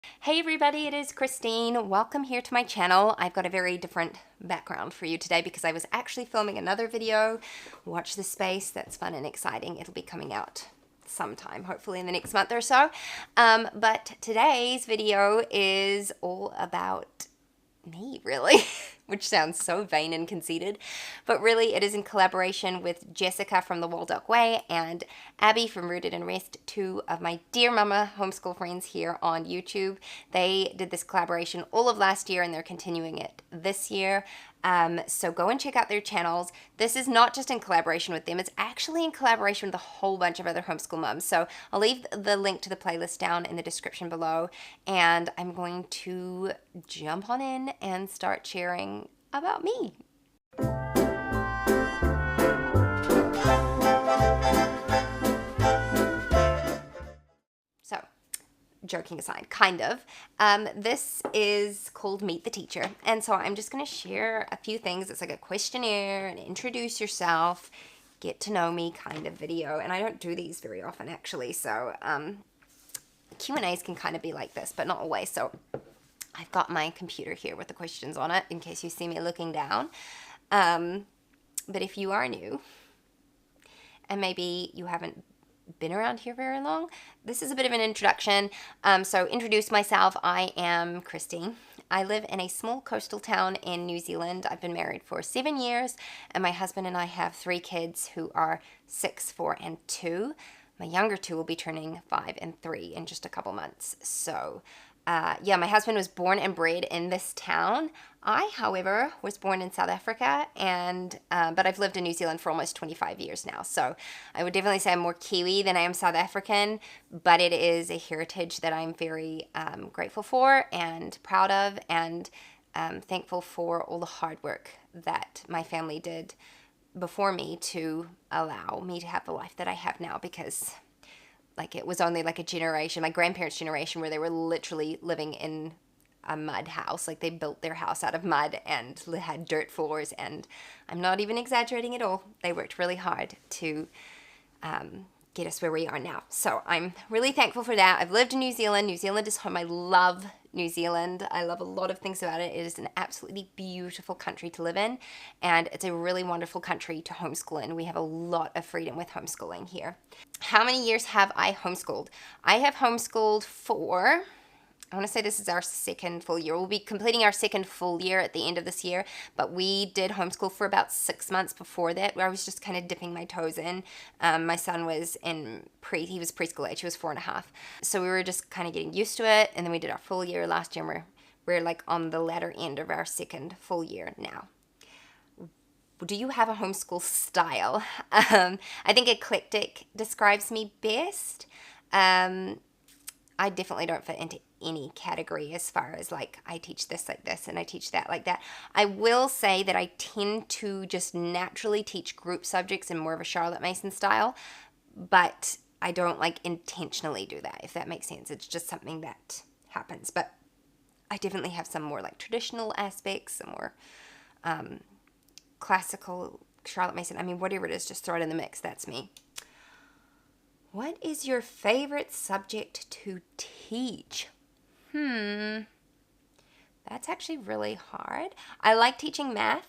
Hey everybody, it is Christine. Welcome here to my channel. I've got a very different background for you today because I was actually filming another video. Watch this space, that's fun and exciting. It'll be coming out sometime, hopefully in the next month or so. But today's video is all about me, really, which sounds so vain and conceited, but really it is in collaboration with Jessica from the Waldock Way and Abby from Rooted and Rest, two of my dear mama homeschool friends here on YouTube. They did this collaboration all of last year and they're continuing it this year. So go and check out their channels. This is not just in collaboration with them, it's actually in collaboration with a whole bunch of other homeschool moms. So I'll leave the link to the playlist down in the description below, and I'm going to jump on in and start sharing about me. So, joking aside, kind of. This is called Meet the Teacher. And so I'm just going to share a few things. It's like a questionnaire, and introduce yourself, get to know me kind of video. And I don't do these very often, actually. So Q&As can kind of be like this, but not always. So I've got my computer here with the questions on it in case you see me looking down. But if you are new, and maybe you haven't been around here very long, this is a bit of an introduction. So introduce myself. I am Christine. I live in a small coastal town in New Zealand. I've been married for 7 years, and my husband and I have 3 kids who are 6, 4, and 2. My younger 2 will be turning 5 and 3 in just a couple months. So yeah, my husband was born and bred in this town. I, however, was born in South Africa, and but I've lived in New Zealand for almost 25 years now. So I would definitely say I'm more Kiwi than I am South African, but it is a heritage that I'm very grateful for and proud of, and thankful for all the hard work that my family did before me to allow me to have the life that I have now, because like it was only like a generation, my grandparents' generation, where they were literally living in a mud house. Like they built their house out of mud and had dirt floors, and I'm not even exaggerating at all. They worked really hard to get us where we are now. So I'm really thankful for that. I've lived in New Zealand. New Zealand is home. I love New Zealand. I love a lot of things about it. It is an absolutely beautiful country to live in, and it's a really wonderful country to homeschool in. We have a lot of freedom with homeschooling here. How many years have I homeschooled? I have homeschooled for, I want to say this is our 2nd full year. We'll be completing our 2nd full year at the end of this year, but we did homeschool for about 6 months before that, where I was just kind of dipping my toes in. My son was he was preschool age, he was 4.5. So we were just kind of getting used to it, and then we did our full year last year, and we're like on the latter end of our 2nd full year now. Do you have a homeschool style? I think eclectic describes me best. I definitely don't fit into any category as far as like I teach this like this and I teach that like that. I will say that I tend to just naturally teach group subjects in more of a Charlotte Mason style, but I don't like intentionally do that, if that makes sense. It's just something that happens. But I definitely have some more like traditional aspects, some more classical Charlotte Mason. I mean, whatever it is, just throw it in the mix. That's me. What is your favorite subject to teach? That's actually really hard. I like teaching math,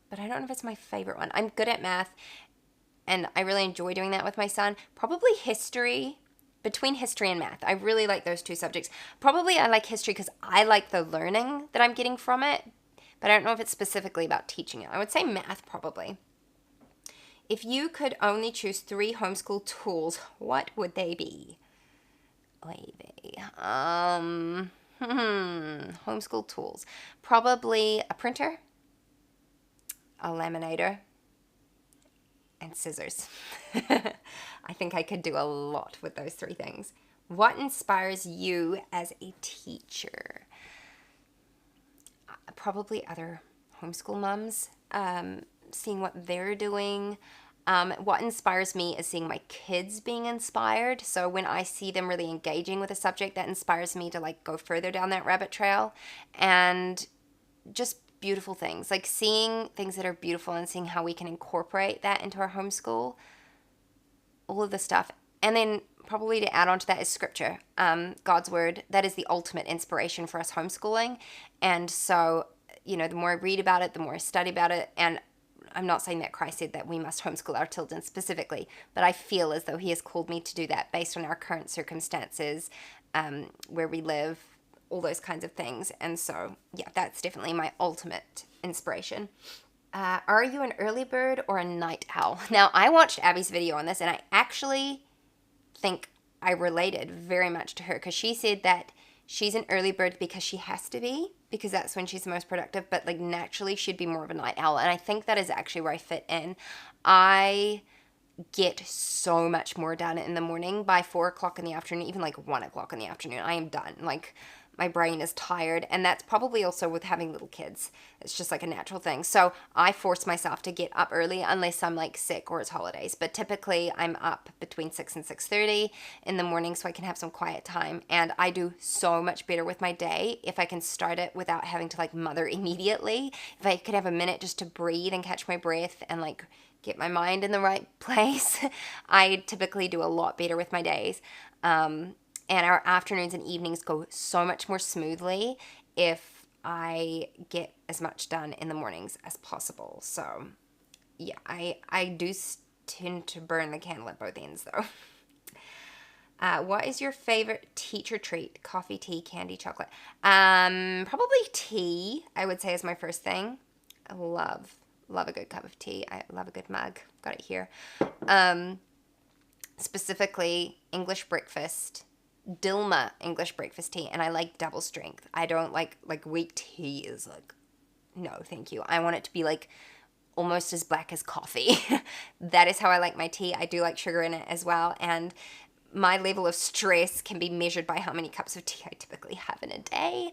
but I don't know if it's my favorite one. I'm good at math, and I really enjoy doing that with my son. Probably history, between history and math. I really like those 2 subjects. Probably I like history because I like the learning that I'm getting from it, but I don't know if it's specifically about teaching it. I would say math, probably. If you could only choose 3 homeschool tools, what would they be? Homeschool tools. Probably a printer, a laminator, and scissors. I think I could do a lot with those 3 things. What inspires you as a teacher? Probably other homeschool moms, seeing what they're doing. What inspires me is seeing my kids being inspired. So when I see them really engaging with a subject, that inspires me to like go further down that rabbit trail. And just beautiful things, like seeing things that are beautiful and seeing how we can incorporate that into our homeschool, all of the stuff. And then probably to add on to that is scripture, God's word. That is the ultimate inspiration for us homeschooling. And so, the more I read about it, the more I study about it. And I'm not saying that Christ said that we must homeschool our children specifically, but I feel as though he has called me to do that based on our current circumstances, where we live, all those kinds of things. And so, yeah, that's definitely my ultimate inspiration. Are you an early bird or a night owl? Now, I watched Abby's video on this, and I actually think I related very much to her, because she said that she's an early bird because she has to be, because that's when she's the most productive, but like naturally she'd be more of a night owl. And I think that is actually where I fit in. I get so much more done in the morning. By 4 o'clock in the afternoon, even like 1 o'clock in the afternoon, I am done. Like, my brain is tired, and that's probably also with having little kids. It's just like a natural thing. So I force myself to get up early unless I'm like sick or it's holidays. But typically I'm up between 6 and 6:30 in the morning so I can have some quiet time. And I do so much better with my day if I can start it without having to like mother immediately. If I could have a minute just to breathe and catch my breath and like get my mind in the right place, I typically do a lot better with my days. And our afternoons and evenings go so much more smoothly if I get as much done in the mornings as possible. So, yeah, I do tend to burn the candle at both ends, though. What is your favorite teacher treat? Coffee, tea, candy, chocolate? Probably tea, I would say, is my first thing. I love a good cup of tea. I love a good mug. Got it here. Specifically, English breakfast. Dilma English breakfast tea, and I like double strength. I don't like weak tea is like, no, thank you. I want it to be like almost as black as coffee. That is how I like my tea. I do like sugar in it as well, and my level of stress can be measured by how many cups of tea I typically have in a day.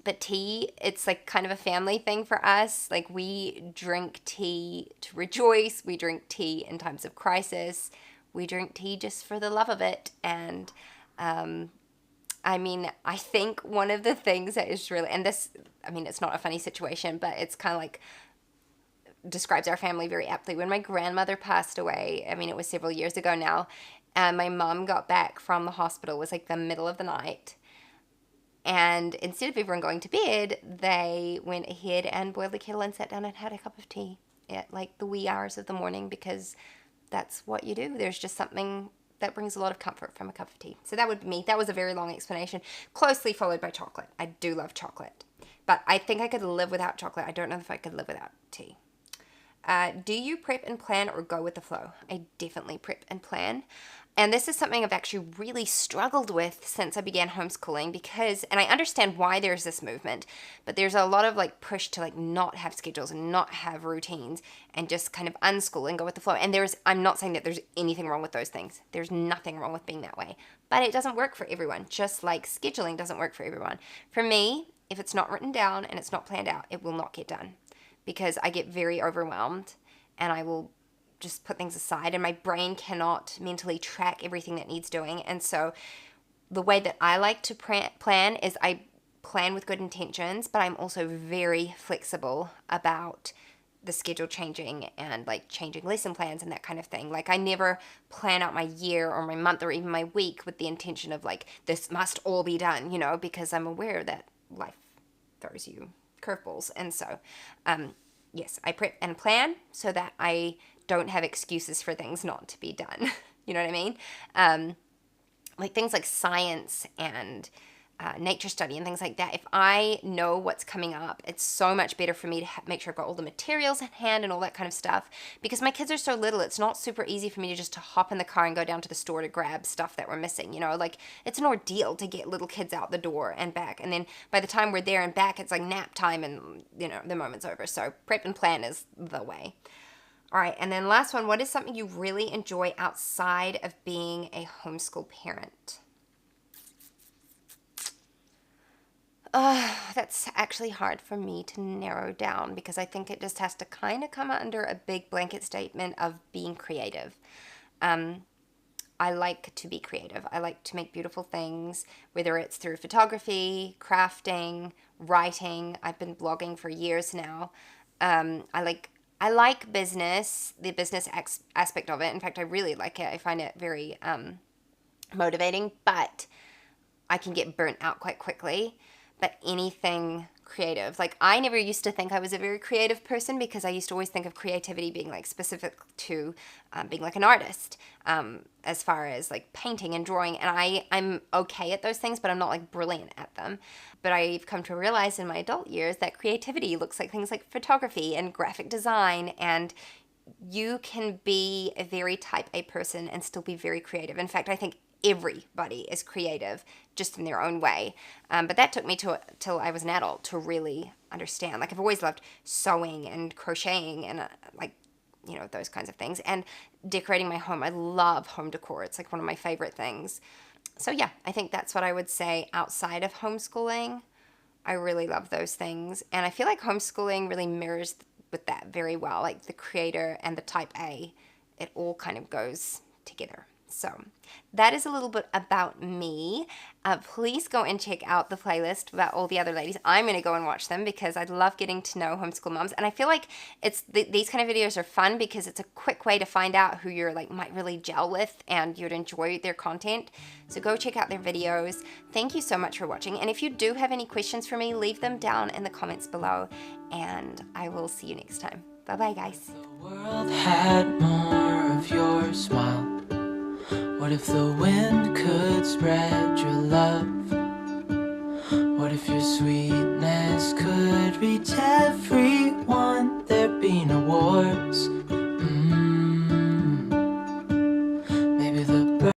But tea, it's like kind of a family thing for us. Like, we drink tea to rejoice. We drink tea in times of crisis. We drink tea just for the love of it. And I mean, I think one of the things that is really, and this, I mean, it's not a funny situation, but it's kind of like describes our family very aptly. When my grandmother passed away, I mean, it was several years ago now, and my mom got back from the hospital. It was like the middle of the night. And instead of everyone going to bed, they went ahead and boiled the kettle and sat down and had a cup of tea at like the wee hours of the morning, because that's what you do. There's just something that brings a lot of comfort from a cup of tea. So that would be me. That was a very long explanation, closely followed by chocolate. I do love chocolate, but I think I could live without chocolate. I don't know if I could live without tea. Do you prep and plan or go with the flow? I definitely prep and plan. And this is something I've actually really struggled with since I began homeschooling, because, and I understand why there's this movement, but there's a lot of like push to like not have schedules and not have routines and just kind of unschool and go with the flow. And I'm not saying that there's anything wrong with those things. There's nothing wrong with being that way, but it doesn't work for everyone, just like scheduling doesn't work for everyone. For me, if it's not written down and it's not planned out, it will not get done, because I get very overwhelmed and I will just put things aside, and my brain cannot mentally track everything that needs doing. And so the way that I like to plan is I plan with good intentions, but I'm also very flexible about the schedule changing and like changing lesson plans and that kind of thing. Like, I never plan out my year or my month or even my week with the intention of like, this must all be done, because I'm aware that life throws you curveballs. And so, yes, I prep and plan so that I don't have excuses for things not to be done. You know what I mean? Like things like science and nature study and things like that. If I know what's coming up, it's so much better for me to make sure I've got all the materials at hand and all that kind of stuff. Because my kids are so little, it's not super easy for me to just hop in the car and go down to the store to grab stuff that we're missing. Like, it's an ordeal to get little kids out the door and back. And then by the time we're there and back, it's like nap time and, the moment's over. So prep and plan is the way. All right, and then last one, what is something you really enjoy outside of being a homeschool parent? That's actually hard for me to narrow down, because I think it just has to kind of come under a big blanket statement of being creative. I like to be creative. I like to make beautiful things, whether it's through photography, crafting, writing. I've been blogging for years now. I I like business, the business aspect of it. In fact, I really like it. I find it very motivating, but I can get burnt out quite quickly. But anything creative, like I never used to think I was a very creative person because I used to always think of creativity being like specific to being like an artist, as far as like painting and drawing. And I'm okay at those things, but I'm not like brilliant at them. But I've come to realize in my adult years that creativity looks like things like photography and graphic design, and you can be a very type A person and still be very creative. In fact, I think everybody is creative just in their own way. But that took me till I was an adult to really understand. Like I've always loved sewing and crocheting and like, you know, those kinds of things. And decorating my home. I love home decor. It's like one of my favorite things. So yeah, I think that's what I would say outside of homeschooling. I really love those things. And I feel like homeschooling really mirrors with that very well. Like the creator and the type A, it all kind of goes together. So that is a little bit about me. Please go and check out the playlist about all the other ladies. I'm going to go and watch them because I love getting to know homeschool moms. And I feel like these kind of videos are fun because it's a quick way to find out who you're like might really gel with and you'd enjoy their content. So go check out their videos. Thank you so much for watching. And if you do have any questions for me, leave them down in the comments below. And I will see you next time. Bye-bye, guys. The world had more of your smile. What if the wind could spread your love? What if your sweetness could reach everyone? There'd be no wars.